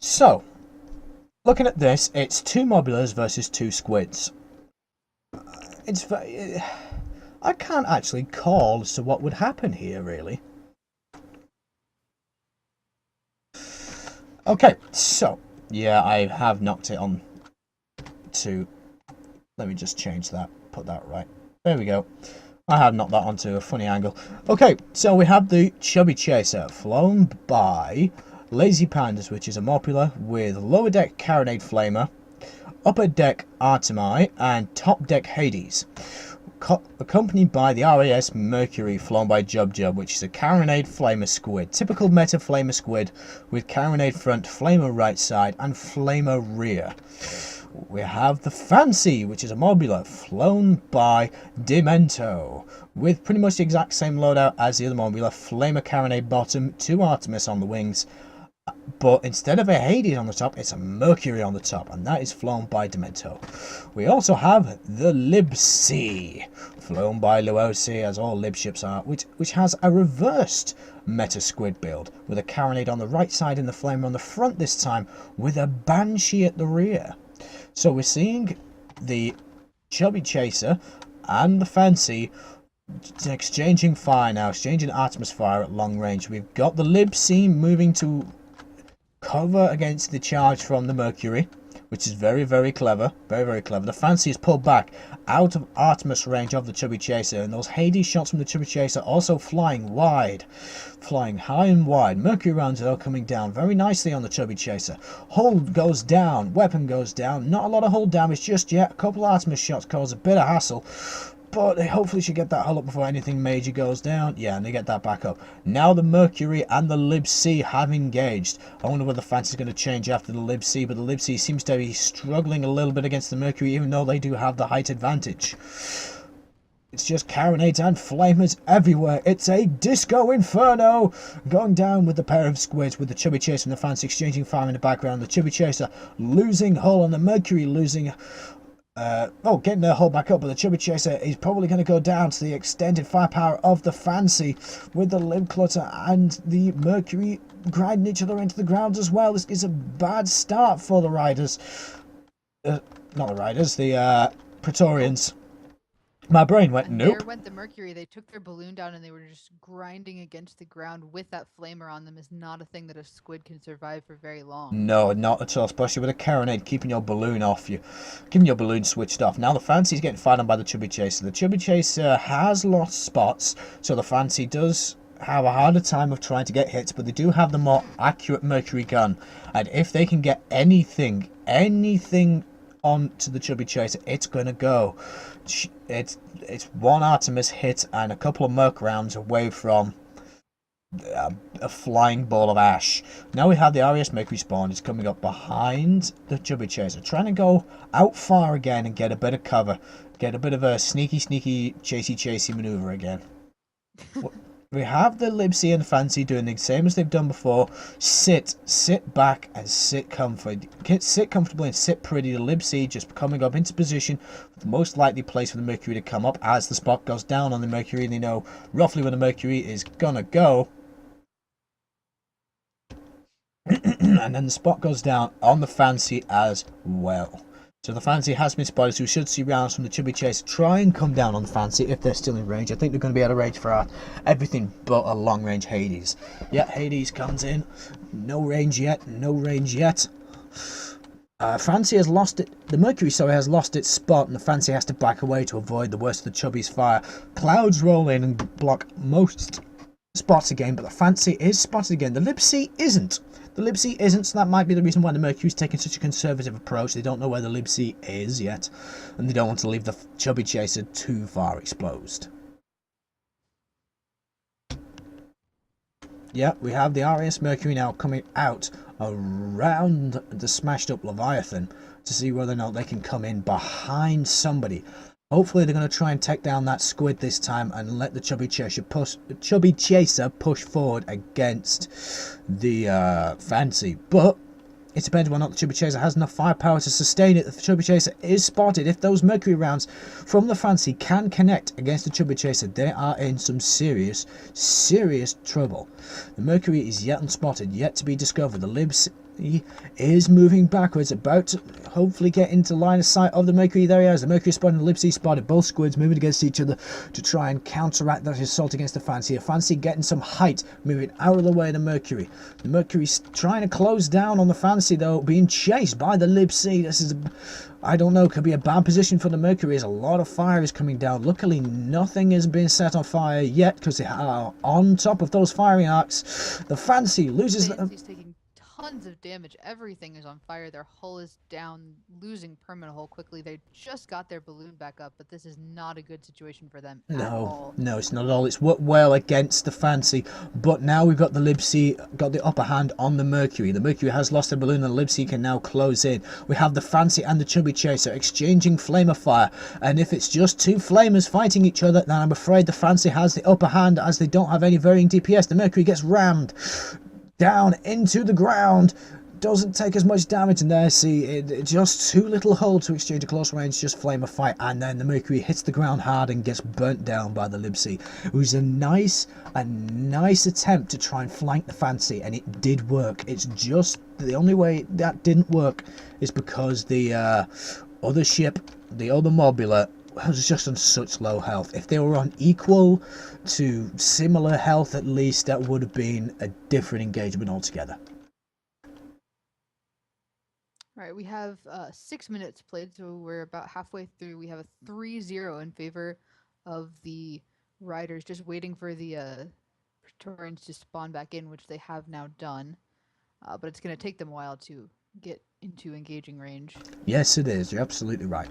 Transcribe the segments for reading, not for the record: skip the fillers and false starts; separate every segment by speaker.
Speaker 1: So, looking at this, it's 2 mobulas versus 2 squids. It's I can't actually call as to what would happen here, really. Okay, so, yeah, I have knocked it on to... Let me just change that, put that right. There we go. I have knocked that onto a funny angle. Okay, so we have the Chubby Chaser, flown by Lazy Pandas, which is a Mopula with lower deck Carronade Flamer, upper deck Artemi, and top deck Hades. Accompanied by the RAS Mercury, flown by Jub Jub, which is a Carronade Flamer Squid. Typical meta Flamer Squid with Carronade front, Flamer right side, and Flamer rear. We have the Fancy, which is a Mobula, flown by Demento, with pretty much the exact same loadout as the other Mobula, Flamer Carronade bottom, 2 Artemis on the wings, but instead of a Hades on the top, it's a Mercury on the top, and that is flown by Demento. We also have the Libc, flown by Luosi, as all Lib ships are, which has a reversed meta squid build, with a Carronade on the right side and the Flamer on the front this time, with a Banshee at the rear. So we're seeing the Chubby Chaser and the Fancy exchanging fire now, exchanging Artemis fire at long range. We've got the Libc moving to cover against the charge from the Mercury, which is very, very clever. Very, very clever. The Fancy is pulled back out of Artemis range of the Chubby Chaser, and those Hades shots from the Chubby Chaser also flying wide. Flying high and wide. Mercury rounds are coming down very nicely on the Chubby Chaser. Hull goes down. Weapon goes down. Not a lot of hull damage just yet. A couple Artemis shots cause a bit of hassle, but they hopefully should get that hull up before anything major goes down. Yeah, and they get that back up. Now the Mercury and the Libc have engaged. I wonder whether the Fancy is going to change after the Libc, but the Libc seems to be struggling a little bit against the Mercury, even though they do have the height advantage. It's just Carronades and Flamers everywhere. It's a disco inferno going down with the pair of squids, with the Chubby Chaser and the Fancy exchanging fire in the background. The Chubby Chaser losing hull and the Mercury losing... getting their hull back up, but the Chubby Chaser is probably going to go down to the extended firepower of the Fancy, with the Lib Clutter and the Mercury grinding each other into the ground as well. This is a bad start for the Riders. Not the Riders, the Praetorians. My brain went, nope.
Speaker 2: There went the Mercury. They took their balloon down and they were just grinding against the ground with that Flamer on them. Is not a thing that a squid can survive for very long.
Speaker 1: No, not at all, especially with a Carronade keeping your balloon off you, keeping your balloon switched off. Now the Fancy's getting fired on by the Chubby Chaser. The Chubby Chaser has lost spots, so the Fancy does have a harder time of trying to get hits, but they do have the more accurate Mercury gun, and if they can get anything on to the Chubby Chaser, it's gonna go. It's one Artemis hit and a couple of Merc rounds away from a flying ball of ash. Now we have the RAS Mercury spawn. It's coming up behind the Chubby Chaser, trying to go out far again and get a bit of cover, get a bit of a sneaky chasey maneuver again. We have the Libc and Fancy doing the same as they've done before. Sit back and sit comfortably. Sit comfortably and sit pretty. The Libc just coming up into position, the most likely place for the Mercury to come up as the spot goes down on the Mercury, and they know roughly where the Mercury is gonna go. And then the spot goes down on the Fancy as well. So the Fancy has been spotted, so we should see rounds from the Chubby Chaser try and come down on the Fancy if they're still in range. I think they're going to be out of range for everything but a long-range Hades. Yeah, Hades comes in. No range yet. Fancy has lost it. The Mercury, has lost its spot, and the Fancy has to back away to avoid the worst of the Chubby's fire. Clouds roll in and block most spots again, but the Fancy is spotted again. The Libc isn't. The Libc isn't, so that might be the reason why the Mercury's taking such a conservative approach. They don't know where the Libc is yet, and they don't want to leave the Chubby Chaser too far exposed. Yeah, we have the RAS Mercury now coming out around the smashed up Leviathan to see whether or not they can come in behind somebody. Hopefully they're going to try and take down that squid this time and let the Chubby Chaser push forward against the Fancy. But it depends whether or not the Chubby Chaser has enough firepower to sustain it. If the Chubby Chaser is spotted, if those Mercury rounds from the Fancy can connect against the Chubby Chaser, they are in some serious trouble. The Mercury is yet unspotted, yet to be discovered. The Libs He is moving backwards, about to hopefully get into line of sight of the Mercury. There he is. The Mercury spotted and the Lipsy spotted. Both squids moving against each other to try and counteract that assault against the Fancy. A Fancy getting some height, moving out of the way of the Mercury. The Mercury's trying to close down on the Fancy, though, being chased by the Lipsy. This is, I don't know, could be a bad position for the Mercury as a lot of fire is coming down. Luckily, nothing has been set on fire yet because they are on top of those firing arcs. The Fancy loses...
Speaker 2: Fancy's taking tons of damage. Everything is on fire. Their hull is down, losing permanent hull quickly. They just got their balloon back up, but this is not a good situation for them at all.
Speaker 1: No, it's not at all. It's worked well against the Fancy, but now we've got the Lipsy got the upper hand on the Mercury. The Mercury has lost their balloon and the Lipsy can now close in. We have the Fancy and the Chubby Chaser exchanging flamer fire, and if it's just two flamers fighting each other, then I'm afraid the Fancy has the upper hand as they don't have any varying DPS. The Mercury gets rammed down into the ground, doesn't take as much damage, and there, see, it just too little hull to exchange a close range, just flamer fight, and then the Mercury hits the ground hard and gets burnt down by the Lipsy. It was a nice attempt to try and flank the Fancy, and it did work. It's just the only way that didn't work is because the other ship, the other Mobula, was just on such low health. If they were on equal to similar health at least, that would have been a different engagement altogether.
Speaker 2: Alright, we have 6 minutes played, so we're about halfway through. We have a 3-0 in favor of the Riders, just waiting for the Praetorians to spawn back in, which they have now done. But it's going to take them a while to get into engaging range.
Speaker 1: Yes, it is. You're absolutely right.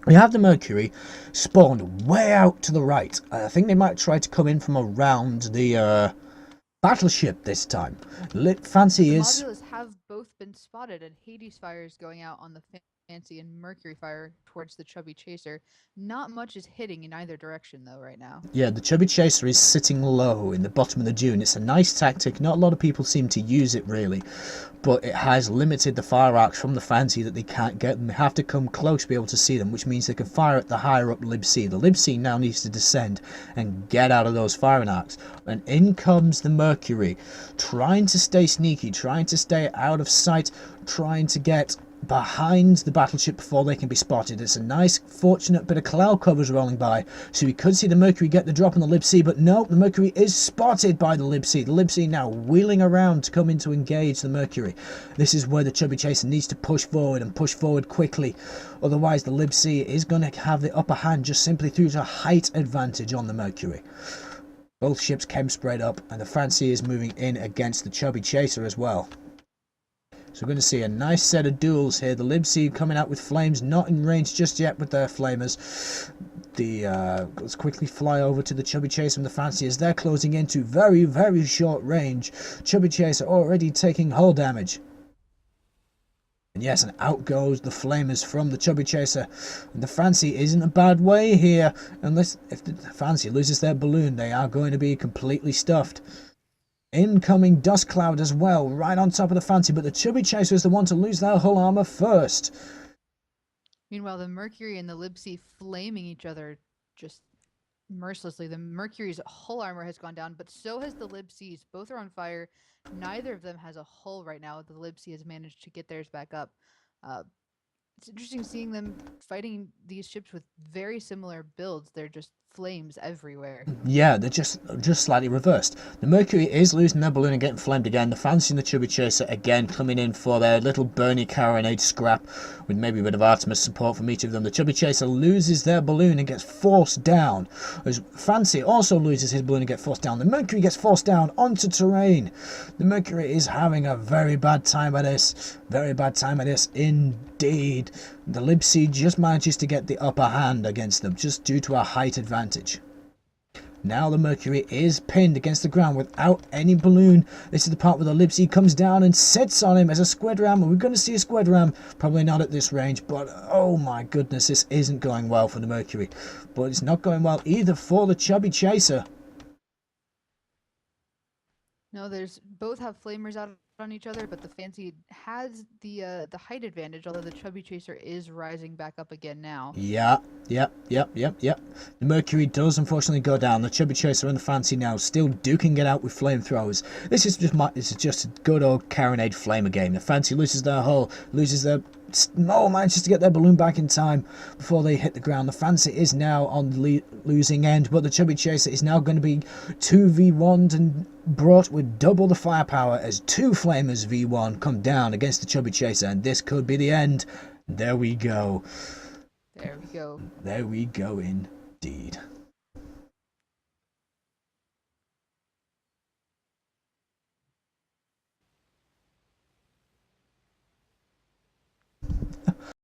Speaker 1: We have the Mercury spawned way out to the right. I think they might try to come in from around the battleship this time. Fancy is...
Speaker 2: The modulas have both been spotted, and Hades fire is going out on the Fancy and Mercury fire towards the Chubby Chaser. Not much is hitting in either direction, though, right now.
Speaker 1: Yeah, the Chubby Chaser is sitting low in the bottom of the dune. It's a nice tactic. Not a lot of people seem to use it, really. But it has limited the fire arcs from the Fancy that they can't get them. They have to come close to be able to see them, which means they can fire at the higher up Lib-C. The Lib-C now needs to descend and get out of those firing arcs. And in comes the Mercury, trying to stay sneaky, trying to stay out of sight, trying to get behind the battleship before they can be spotted. It's a nice, fortunate bit of cloud covers rolling by, so we could see the Mercury get the drop on the Lib-C, but no, the Mercury is spotted by the Lib-C. The Lib-C now wheeling around to come in to engage the Mercury. This is where the Chubby Chaser needs to push forward and push forward quickly. Otherwise, the Lib-C is going to have the upper hand just simply through to height advantage on the Mercury. Both ships chem spread up, and the Fancy is moving in against the Chubby Chaser as well. So we're going to see a nice set of duels here. The Lib-C coming out with flames, not in range just yet with their flamers. Let's quickly fly over to the Chubby Chaser and the Fancy as they're closing into very, very short range. Chubby Chaser already taking hull damage. And yes, and out goes the flamers from the Chubby Chaser. And the Fancy isn't a bad way here. Unless, if the Fancy loses their balloon, they are going to be completely stuffed. Incoming dust cloud as well, right on top of the Fancy, but the Chubby Chaser is the one to lose their hull armor first.
Speaker 2: Meanwhile, the Mercury and the Lib-C flaming each other just mercilessly. The Mercury's hull armor has gone down, but so has the Lib-C's. Both are on fire. Neither of them has a hull right now. The Lib-C has managed to get theirs back up. It's interesting seeing them fighting these ships with very similar builds. They're just flames everywhere.
Speaker 1: Yeah, they're just slightly reversed. The Mercury is losing their balloon and getting flamed again. The Fancy and the Chubby Chaser again coming in for their little Bernie carronade scrap with maybe a bit of Artemis support from each of them. The Chubby Chaser loses their balloon and gets forced down. As Fancy also loses his balloon and gets forced down. The Mercury gets forced down onto terrain. The Mercury is having a very bad time at this. Very bad time at this indeed. The Lib-C just manages to get the upper hand against them just due to a height advantage. Now the Mercury is pinned against the ground without any balloon. This is the part where the Lib-C comes down and sits on him as a squid ram. We're going to see a squid ram, probably not at this range, but oh my goodness, this isn't going well for the Mercury. But it's not going well either for the Chubby Chaser.
Speaker 2: No, there's both have flamers out on each other, but the Fancy has the height advantage, although the Chubby Chaser is rising back up again now.
Speaker 1: Yeah, yep. The Mercury does unfortunately go down. The Chubby Chaser and the Fancy now still duking it out with flamethrowers. This is just a good old Carronade Flamer game. The Fancy loses their hull, manages to get their balloon back in time before they hit the ground. The Fancy is now on the losing end, but the Chubby Chaser is now going to be 2v1'd and brought with double the firepower as two Flamers v1 come down against the Chubby Chaser, and this could be the end. There we go.
Speaker 2: There we go.
Speaker 1: There we go indeed.